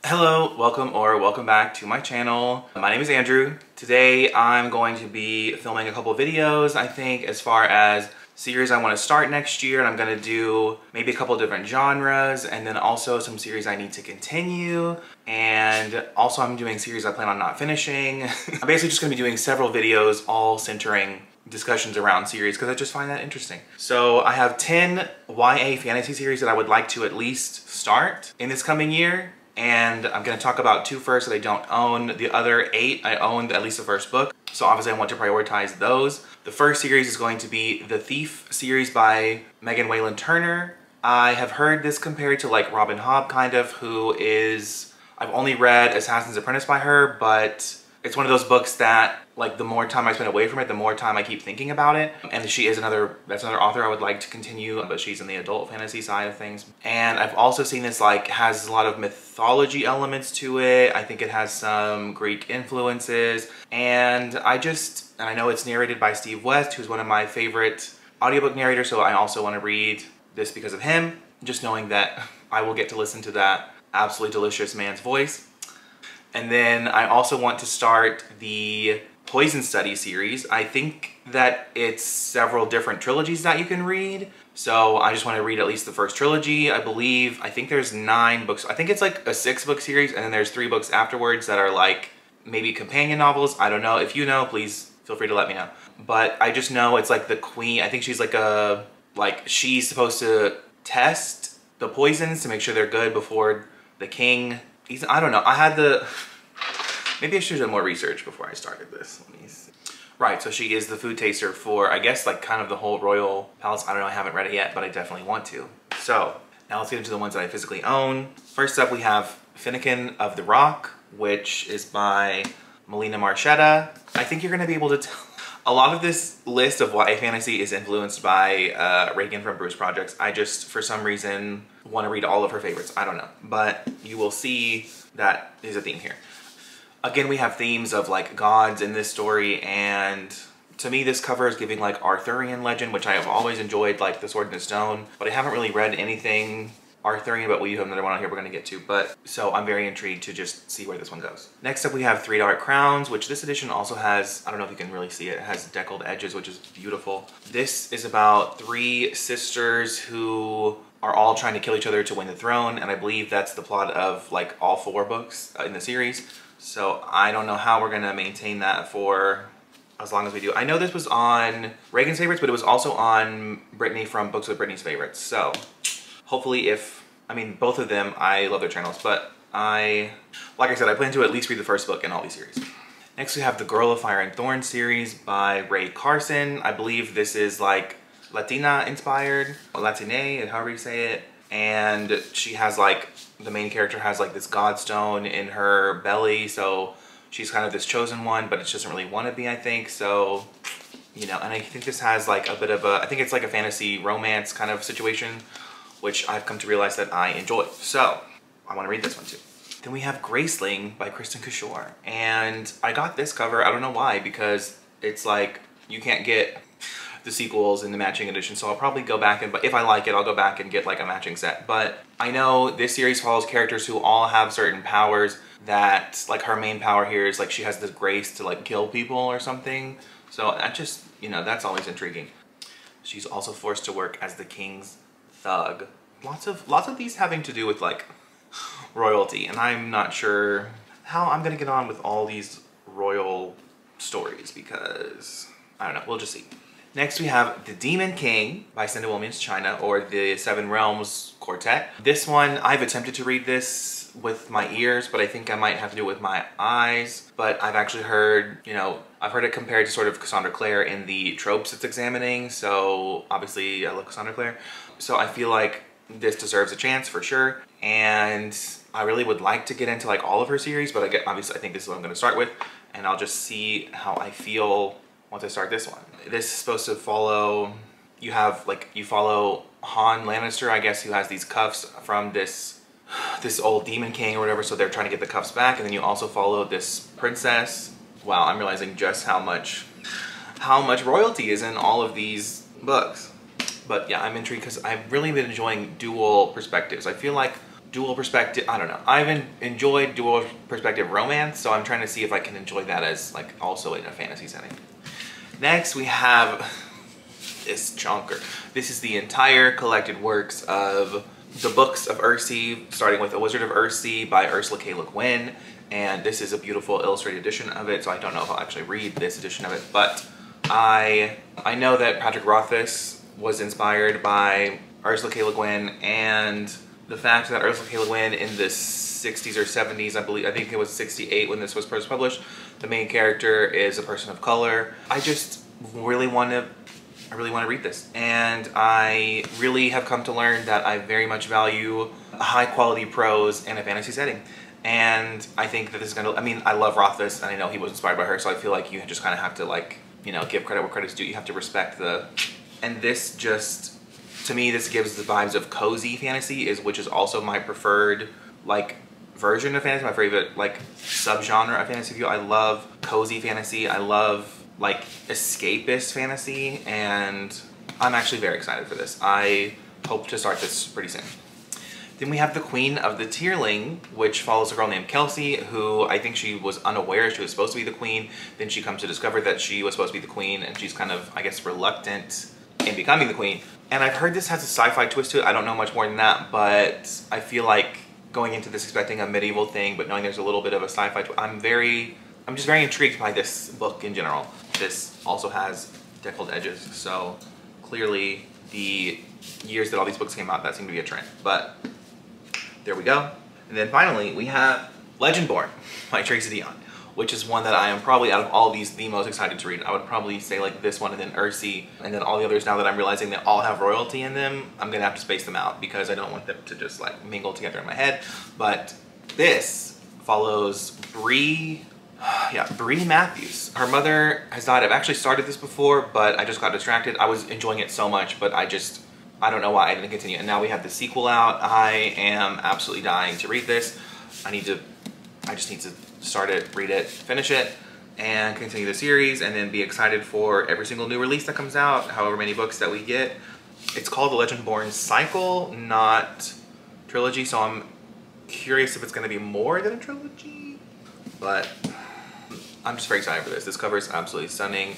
Hello, welcome back to my channel. My name is Andrew. Today I'm going to be filming a couple videos, I think, as far as series I want to start next year, and I'm going to do maybe a couple different genres, and then also some series I need to continue, and also I'm doing series I plan on not finishing. I'm basically just going to be doing several videos all centering discussions around series because I just find that interesting. So I have 10 YA fantasy series that I would like to at least start in this coming year. And I'm going to talk about 2 first that I don't own. The other 8 I owned at least the first book. So obviously I want to prioritize those. The first series is going to be The Thief series by Megan Whalen Turner. I have heard this compared to like Robin Hobb kind of, who is, I've only read Assassin's Apprentice by her, but it's one of those books that like the more time I spend away from it, the more time I keep thinking about it. And she is that's another author I would like to continue, but she's in the adult fantasy side of things. And I've also seen this like has a lot of mythology elements to it. I think it has some Greek influences. And I know it's narrated by Steve West, who's one of my favorite audiobook narrators, so I also want to read this because of him, just knowing that I will get to listen to that absolutely delicious man's voice. And then I also want to start the Poison Study series. I think that it's several different trilogies that you can read. So I just want to read at least the first trilogy. I think there's 9 books. I think it's like a 6-book series, and then there's 3 books afterwards that are like maybe companion novels. I don't know. If you know, please feel free to let me know. But I just know it's like the queen. I think she's like she's supposed to test the poisons to make sure they're good before the king. I don't know. Maybe I should have done more research before I started this. Let me see. Right, so she is the food taster for, I guess, like kind of the whole royal palace. I don't know, I haven't read it yet, but I definitely want to. So, now let's get into the ones that I physically own. First up, we have Finnegan of the Rock, which is by Melina Marchetta. I think you're going to be able to tell. A lot of this list of YA fantasy is influenced by Reagan from Bruce Projects. I just, for some reason, want to read all of her favorites. I don't know. But you will see that there's a theme here. Again, we have themes of like gods in this story, and to me this cover is giving like Arthurian legend, which I have always enjoyed, like The Sword and the Stone, but I haven't really read anything Arthurian, but we have another one on here we're going to get to. But so I'm very intrigued to just see where this one goes. Next up we have Three Dark Crowns, which this edition also has, I don't know if you can really see it, it has deckled edges, which is beautiful. This is about 3 sisters who are all trying to kill each other to win the throne, and I believe that's the plot of like all 4 books in the series. So I don't know how we're going to maintain that for as long as we do. I know this was on Reagan's favorites, but it was also on Brittany from Books with Brittany's favorites. So hopefully both of them, I love their channels, but like I said, I plan to at least read the first book in all these series. Next we have The Girl of Fire and Thorn series by Ray Carson. I believe this is like Latina inspired, Latine, however you say it. And she has like, the main character has like this godstone in her belly, so she's kind of this chosen one, but it doesn't really want to be, I think. So, you know, and I think this has like a bit of I think it's like a fantasy romance kind of situation, which I've come to realize that I enjoy. So, I want to read this one too. Then we have Graceling by Kristen Kishore. And I got this cover, I don't know why, because it's like, you can't get the sequels in the matching edition, so I'll probably go back but if I like it, I'll go back and get like a matching set. But I know this series follows characters who all have certain powers that, like her main power here is like she has this grace to like kill people or something. So that just, you know, that's always intriguing. She's also forced to work as the king's thug. Lots of these having to do with like royalty, and I'm not sure how I'm gonna get on with all these royal stories because, I don't know, we'll just see. Next we have The Demon King by Cinda Williams China, or the Seven Realms Quartet. This one, I've attempted to read this with my ears, but I think I might have to do it with my eyes. But I've actually heard, you know, I've heard it compared to sort of Cassandra Clare in the tropes it's examining, so obviously I love Cassandra Clare. So I feel like this deserves a chance for sure, and I really would like to get into like all of her series, but obviously I think this is what I'm going to start with, and I'll just see how I feel once I start this one. This is supposed to follow, you follow Han Lannister, I guess, who has these cuffs from this old demon king or whatever, so they're trying to get the cuffs back, and then you also follow this princess. Wow, I'm realizing just how much royalty is in all of these books. But yeah, I'm intrigued because I've really been enjoying dual perspectives. I feel like dual perspective, I don't know. I've enjoyed dual perspective romance, so I'm trying to see if I can enjoy that as like also in a fantasy setting. Next we have this chunker. This is the entire collected works of the books of Ursi, starting with A Wizard of Ursi by Ursula K. Le Guin. And this is a beautiful illustrated edition of it, so I don't know if I'll actually read this edition of it, but I know that Patrick Rothfuss was inspired by Ursula K. Le Guin, and the fact that Ursula K. Le Guin in the 60s or 70s, I think it was 68 when this was first published, the main character is a person of color. I really want to read this, and I really have come to learn that I very much value high quality prose in a fantasy setting. And I think that this is gonna, I mean, I love Rothfuss, and I know he was inspired by her, so I feel like you just kind of have to, like, you know, give credit where credit's due. You have to respect and this just, to me, this gives the vibes of cozy fantasy, which is also my preferred, like, version of fantasy, my favorite, like, subgenre of fantasy view. I love cozy fantasy, I love, like, escapist fantasy, and I'm actually very excited for this. I hope to start this pretty soon. Then we have The Queen of the Tierling, which follows a girl named Kelsey, who I think she was unaware she was supposed to be the queen. Then she comes to discover that she was supposed to be the queen, and she's kind of, I guess, reluctant in becoming the queen. And I've heard this has a sci-fi twist to it. I don't know much more than that, but I feel like going into this expecting a medieval thing, but knowing there's a little bit of a sci-fi twist, I'm just very intrigued by this book in general. This also has deckled edges, so clearly the years that all these books came out, that seemed to be a trend. But there we go. And then finally, we have Legendborn by Tracy Deonn, which is one that I am probably, out of all these, the most excited to read. I would probably say like this one, and then Ursi, and then all the others. Now that I'm realizing they all have royalty in them, I'm gonna have to space them out because I don't want them to just like mingle together in my head. But this follows Bree Matthews. Her mother has died. I've actually started this before, but I just got distracted. I was enjoying it so much, but I don't know why I didn't continue. And now we have the sequel out. I am absolutely dying to read this. I just need to start it, read it, finish it, and continue the series, and then be excited for every single new release that comes out, however many books that we get. It's called the Legendborn Cycle, not trilogy, so I'm curious if it's going to be more than a trilogy, but I'm just very excited for this. This cover is absolutely stunning.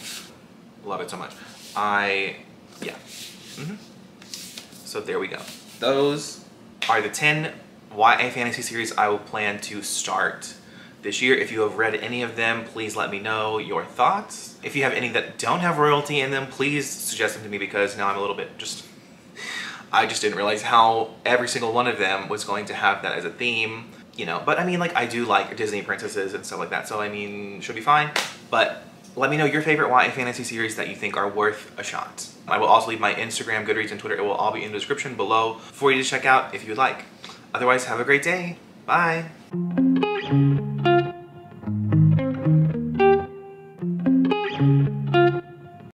Love it so much. So there we go. Those are the 10 YA fantasy series I will plan to start this year. If you have read any of them, please let me know your thoughts. If you have any that don't have royalty in them, please suggest them to me, because now I'm a little bit I just didn't realize how every single one of them was going to have that as a theme, you know. But I mean, like, I do like Disney princesses and stuff like that, so I mean, should be fine. But let me know your favorite YA fantasy series that you think are worth a shot. I will also leave my Instagram, Goodreads, and Twitter. It will all be in the description below for you to check out if you would like. Otherwise, have a great day. Bye.